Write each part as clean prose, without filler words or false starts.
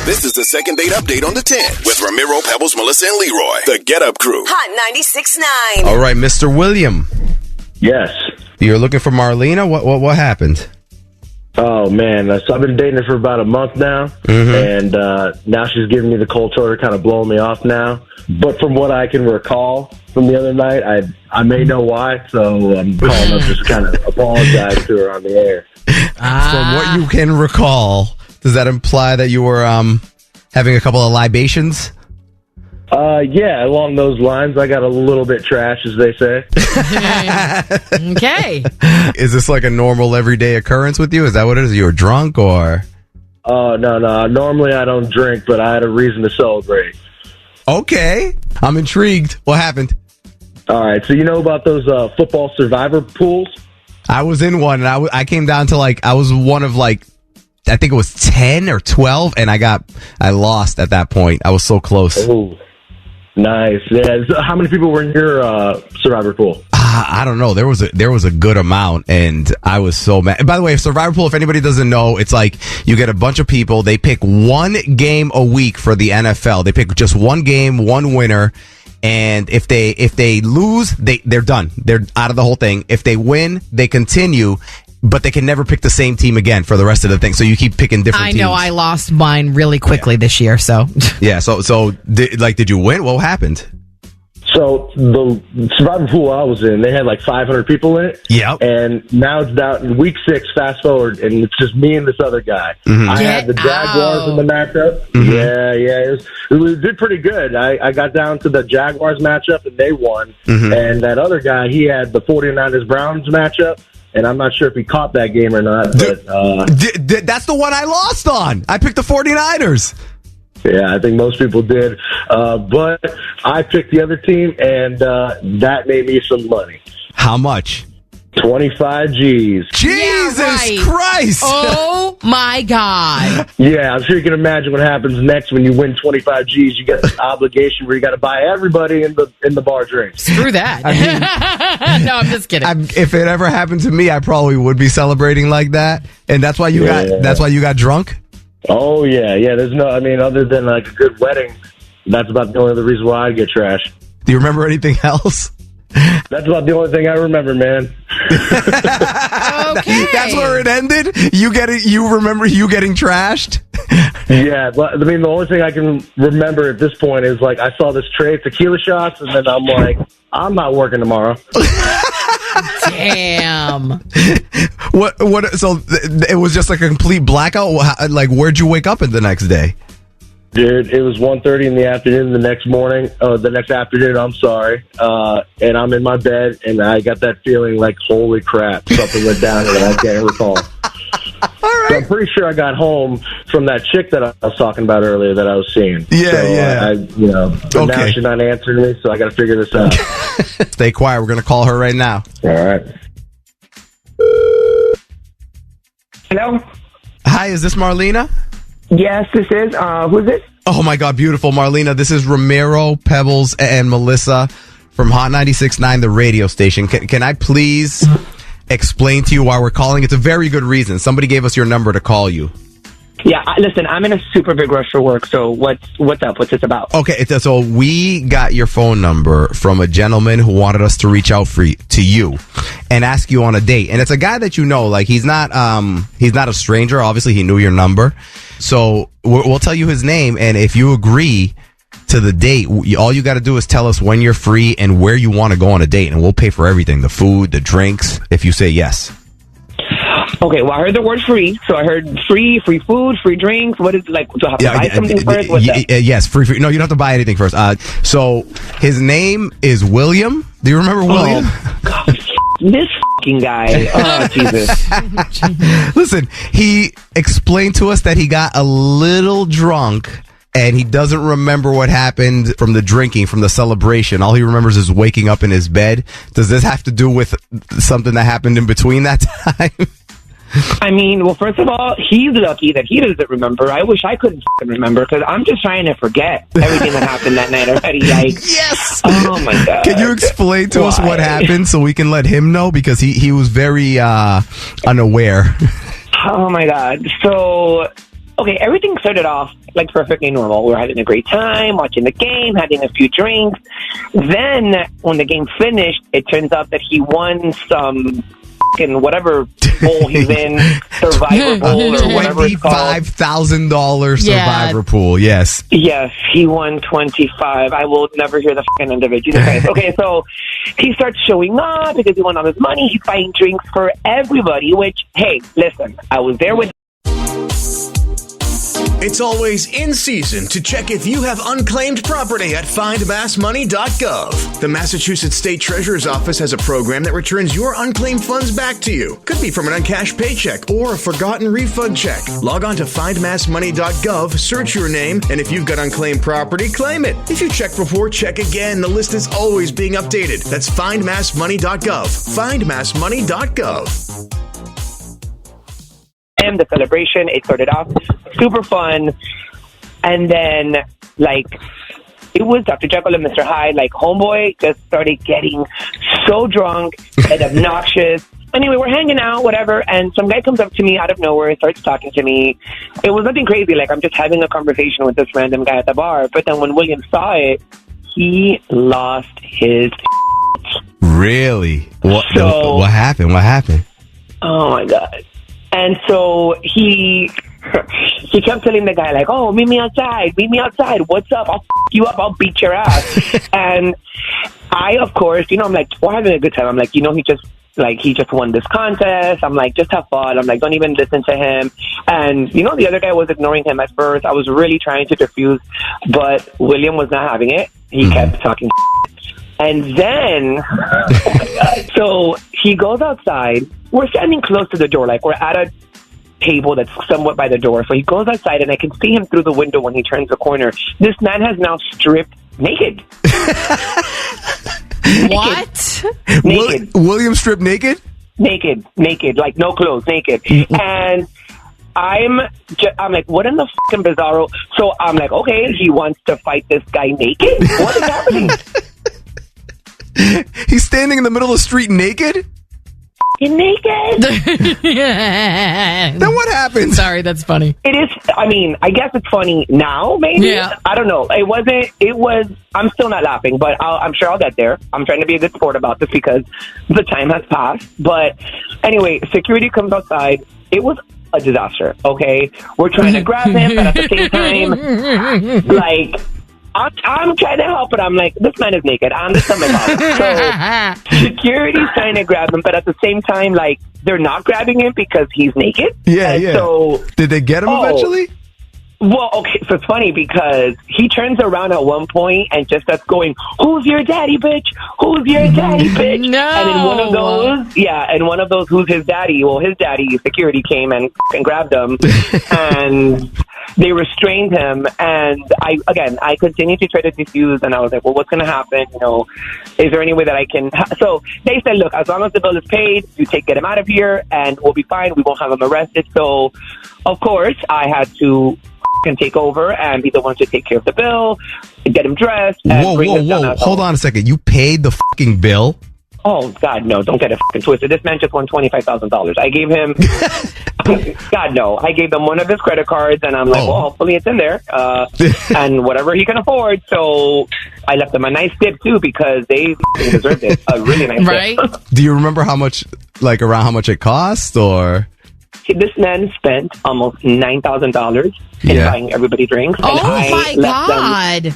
This is the second date update on the 10 with Ramiro, Pebbles, Melissa, and Leroy. The Get Up Crew. Hot 96.9. All right, Mr. William. Yes. You're looking for Marlena? What happened? Oh, man. So I've been dating her for about a month now, and now she's giving me the cold shoulder, kind of blowing me off now. But from what I can recall from the other night, I may know why, so I'm calling up just kind of apologize to her on the air. From what you can recall, does that imply that you were having a couple of libations? Yeah, along those lines. I got a little bit trash, as they say. Okay. Is this like a normal everyday occurrence with you? Is that what it is? You were drunk or? Oh, no. Normally I don't drink, but I had a reason to celebrate. Okay. I'm intrigued. What happened? All right, so you know about those football survivor pools? I was in one, and I came down to I was one of I think it was 10 or 12, and I lost at that point. I was so close. Oh, nice. Yeah. So how many people were in your survivor pool? I don't know. There was a good amount, and I was so mad. And by the way, survivor pool, if anybody doesn't know, it's like you get a bunch of people. They pick one game a week for the NFL. They pick just one game, one winner. And if they lose, they're done. They're out of the whole thing. If they win, they continue, but they can never pick the same team again for the rest of the thing. So you keep picking different teams. I know I lost mine really quickly this year, so. Yeah, so did you win? What happened? So the survivor pool I was in, they had 500 people in it. Yep. And now it's down in week 6, fast forward, and it's just me and this other guy. Mm-hmm. I had the Jaguars in the matchup. Mm-hmm. Yeah. It did pretty good. I got down to the Jaguars matchup, and they won. Mm-hmm. And that other guy, he had the 49ers-Browns matchup. And I'm not sure if he caught that game or not. But that's the one I lost on. I picked the 49ers. Yeah, I think most people did. But I picked the other team, and that made me some money. How much? 25 G's. Jesus Christ! Oh, my God. Yeah, I'm sure you can imagine what happens next when you win 25 G's. You get this obligation where you got to buy everybody in the bar drinks. Screw that. No, I'm just kidding. If it ever happened to me, I probably would be celebrating like that. And that's why you got drunk? Oh, yeah. There's other than a good wedding, that's about the only other reason why I get trashed. Do you remember anything else? That's about the only thing I remember, man. Okay. That's where it ended? You remember you getting trashed? Yeah, but the only thing I can remember at this point is I saw this tray of tequila shots, and then I'm like, I'm not working tomorrow. Damn. What? So it was just a complete blackout? Where'd you wake up in the next day? Dude, it was 1:30 in the afternoon the next afternoon, I'm sorry. And I'm in my bed, and I got that feeling holy crap, something went down that I can't recall. All right. So I'm pretty sure I got home from that chick that I was talking about earlier that I was seeing. Yeah. But now she's not answering me, so I got to figure this out. Stay quiet. We're going to call her right now. All right. Hello? Hi, is this Marlena? Yes, this is. Who's this? Oh, my God, beautiful. Marlena, this is Ramiro, Pebbles, and Melissa from Hot 96.9, the radio station. Can I please explain to you why we're calling? It's a very good reason. Somebody gave us your number to call you. Yeah, listen, I'm in a super big rush for work, so what's up? What's this about? Okay, so we got your phone number from a gentleman who wanted us to reach out to you and ask you on a date. And it's a guy that you know, he's not a stranger. Obviously, he knew your number. So we'll tell you his name, and if you agree to the date, all you got to do is tell us when you're free and where you want to go on a date, and we'll pay for everything, the food, the drinks, if you say yes. Okay, well, I heard the word free, so I heard free food, free drinks. What is do I have to buy something first? What's that? Yes, free. No, you don't have to buy anything first. So his name is William. Do you remember William? Oh, God. This fucking guy. Oh, Jesus. Listen, he explained to us that he got a little drunk and he doesn't remember what happened from the drinking, from the celebration. All he remembers is waking up in his bed. Does this have to do with something that happened in between that time? Well, first of all, he's lucky that he doesn't remember. I wish I could remember, because I'm just trying to forget everything that happened that night already. Yes! Oh, my God. Can you explain to us what happened so we can let him know? Because he was very unaware. Oh, my God. So okay, everything started off like perfectly normal. We're having a great time, watching the game, having a few drinks. Then, when the game finished, it turns out that he won some fucking whatever bowl he's in, Survivor Bowl or whatever it's called. $25,000 Survivor pool, yes. Yes, he won 25. I will never hear the fucking end of it. Jesus Christ. Okay, so he starts showing up because he won all his money. He's buying drinks for everybody, which, hey, listen, I was there with... It's always in season to check if you have unclaimed property at findmassmoney.gov. The Massachusetts State Treasurer's Office has a program that returns your unclaimed funds back to you. Could be from an uncashed paycheck or a forgotten refund check. Log on to findmassmoney.gov, search your name, and if you've got unclaimed property, claim it. If you check before, check again. The list is always being updated. That's findmassmoney.gov. Findmassmoney.gov. The celebration, it started off super fun, and then like it was Dr. Jekyll and Mr. Hyde. Like homeboy just started getting so drunk and obnoxious. Anyway, we're hanging out, whatever, and some guy comes up to me out of nowhere and starts talking to me. It was nothing crazy, like I'm just having a conversation with this random guy at the bar. But then when William saw it, he lost his Really? What happened? What happened? Oh my God. And so he kept telling the guy, like, oh, meet me outside. What's up? I'll f*** you up. I'll beat your ass. And I, of course, I'm like, we're having a good time. I'm like, he just won this contest. I'm like, just have fun. I'm like, don't even listen to him. And, the other guy was ignoring him at first. I was really trying to diffuse, but William was not having it. He kept talking. And then, so he goes outside. We're standing close to the door, like we're at a table that's somewhat by the door. So he goes outside, and I can see him through the window when he turns the corner. This man has now stripped naked. What? Naked. William stripped naked? Naked, like no clothes, naked. And I'm like, what in the fucking bizarro? So I'm like, okay, he wants to fight this guy naked? What is happening? He's standing in the middle of the street naked? You're naked. Then what happens? Sorry, that's funny. It is. I mean, I guess it's funny now, maybe. Yeah. I don't know. It was. I'm still not laughing, but I'm sure I'll get there. I'm trying to be a good sport about this because the time has passed. But anyway, security comes outside. It was a disaster. Okay, we're trying to grab him, but at the same time, like. I'm trying to help, but I'm like, this man is naked. I'm the stomach bottom. So security's trying to grab him, but at the same time, like, they're not grabbing him because he's naked. Yeah, and yeah. So, did they get him eventually? Well, okay, so it's funny because he turns around at one point and just starts going, who's your daddy, bitch? Who's your daddy, bitch? No. And in one of those, who's his daddy? Well, his daddy, security came and grabbed him, and they restrained him. And I continued to try to defuse, and I was like, well, what's going to happen? Is there any way that I can? So they said, look, as long as the bill is paid, you get him out of here, and we'll be fine. We won't have him arrested. So, of course, I had to can take over and be the one to take care of the bill, get him dressed. And whoa. Hold on a second. You paid the fucking bill? Oh, God, no. Don't get it fucking twisted. This man just won $25,000. I gave him... God, no. I gave him one of his credit cards, and I'm like, well, hopefully it's in there. And whatever he can afford. So I left them a nice tip, too, because they deserved it. A really nice tip. Do you remember around how much it cost, or... This man spent almost $9,000 in buying everybody drinks. Oh, and my God.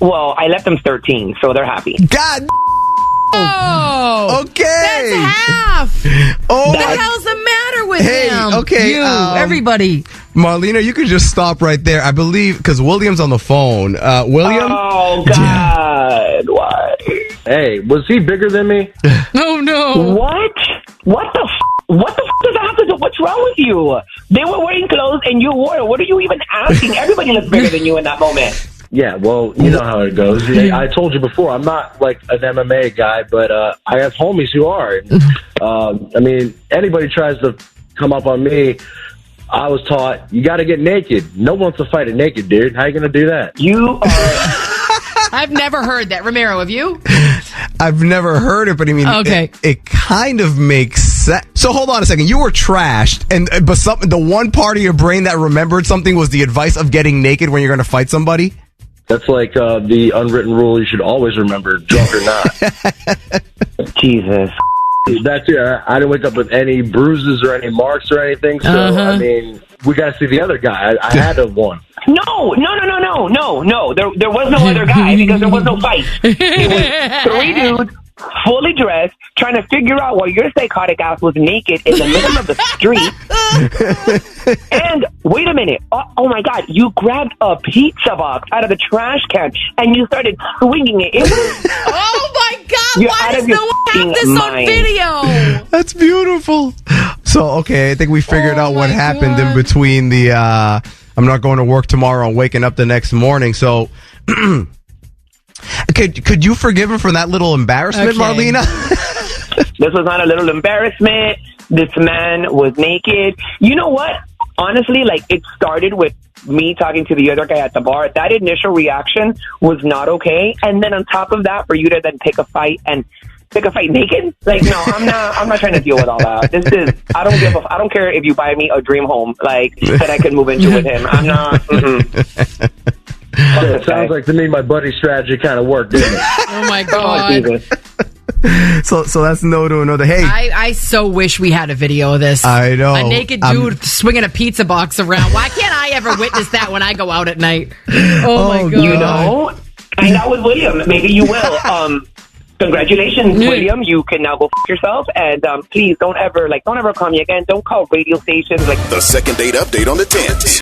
I left them 13, so they're happy. God. Oh. Okay. That's half. Oh. What the hell's the matter with him? Okay. Everybody. Marlena, you can just stop right there. I believe, because William's on the phone. William? Oh, God. Why? Hey, was he bigger than me? Oh, no. What the does that have to do? What's wrong with you? They were wearing clothes and you wore it. What are you even asking? Everybody looks bigger than you in that moment. Yeah, well, you know how it goes. I told you before, I'm not like an MMA guy, but I have homies who are. And, I mean, anybody tries to come up on me, I was taught, you got to get naked. No one wants to fight a naked dude. How you going to do that? You are... I've never heard that. Ramiro, have you? I've never heard it, but I mean, okay. It kind of makes So hold on a second. You were trashed, but the one part of your brain that remembered something was the advice of getting naked when you're going to fight somebody? That's like the unwritten rule you should always remember, drunk or not. Jesus. That's it. I didn't wake up with any bruises or any marks or anything. So, I mean, we got to see the other guy. I had to have won. No. There was no other guy because there was no fight. It was 3 dudes, fully dressed, trying to figure out why your psychotic ass was naked in the middle of the street. And wait a minute. Oh my God. You grabbed a pizza box out of the trash can and you started swinging it. Oh my God. You're Why out does of no your one have this mind. on video? That's beautiful. So, okay, I think we figured out what happened in between the I'm not going to work tomorrow and waking up the next morning. So, could you forgive him for that little embarrassment, Marlena? This was not a little embarrassment. This man was naked. You know what? Honestly, like, it started with me talking to the other guy at the bar. That initial reaction was not okay. And then on top of that, for you to then pick a fight naked? Like, no, I'm not trying to deal with all that. I don't care if you buy me a dream home, like, that I can move into with him. I'm not, It sounds like to me my buddy's strategy kind of worked, didn't it? Oh my God. So that's no to another. Hey, I so wish we had a video of this. I know. A naked dude swinging a pizza box around. Why can't I ever witness that when I go out at night? Oh my God. You know? And that was William. Maybe you will. Congratulations, William. You can now go yourself. And please don't ever call me again. Don't call radio stations. The second date update on the 10th.